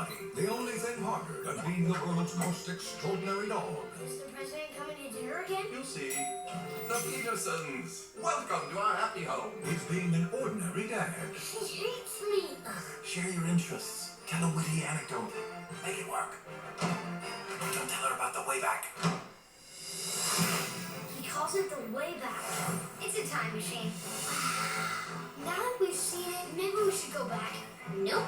Peabody, the only thing harder than being the world's most extraordinary dog. Is the president coming to dinner again? You'll see. The Petersons. Welcome to our happy home. It's being an ordinary dad. He hates me. Share your interests. Tell a witty anecdote. Make it work. Don't tell her about the way back. He calls it the way back. It's a time machine. Now that we've seen it, maybe we should go back. Nope.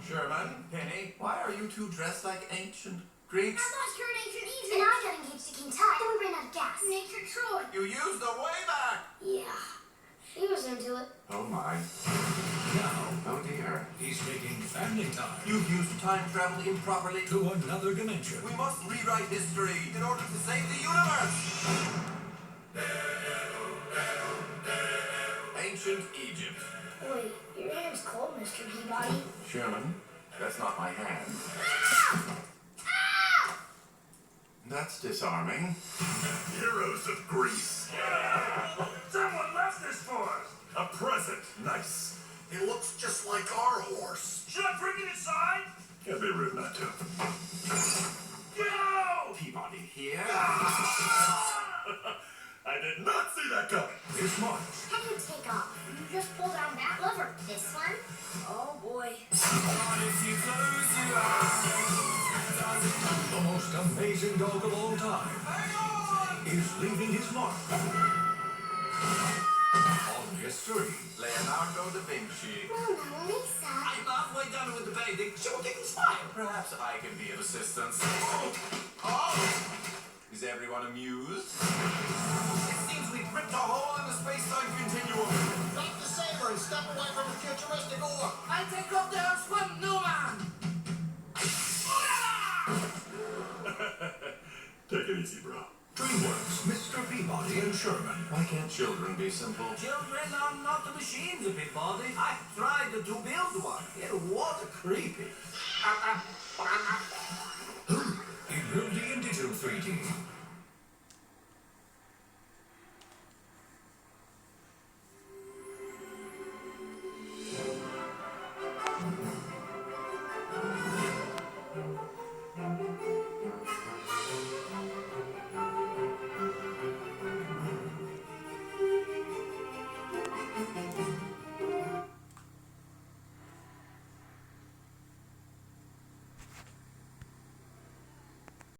Sherman, Penny, why are you two dressed like ancient Greeks? I lost her in ancient Egypt. And I got engaged to King Tut. Then we ran out of gas. Nature Troy. You used the way back. Yeah. He was into it. Oh my. Now, Oh dear. he's taking family time You've used time travel improperly. to another dimension. We must rewrite history in order to save the universe. Ancient Egypt. Wait, your hand's cold, Mr. Peabody. Sherman, that's not my hand. That's disarming. Heroes of Greece. Someone left this for us. A present. Nice. It looks just like our horse. Should I bring it inside? Can't be rude not to. Go! Peabody here. I did not see that coming. This March, How do you take off? You just pull down that lever. This one? Oh boy. the most amazing dog of all time is leaving his mark on history. Leonardo da Vinci. Mona Lisa. I'm halfway done with the painting. Sure, take a smile. Perhaps I can be of assistance. Oh! Is everyone amused? It seems we've ripped a hole in the space-time continuum. Drop the saber and step away from the futuristic ore. I take off the house swim, Newman! Take it easy, bro. DreamWorks, Mr. Peabody and Sherman. Why can't children be simple? Children are not the machines, Peabody. I tried to build one. It was creepy.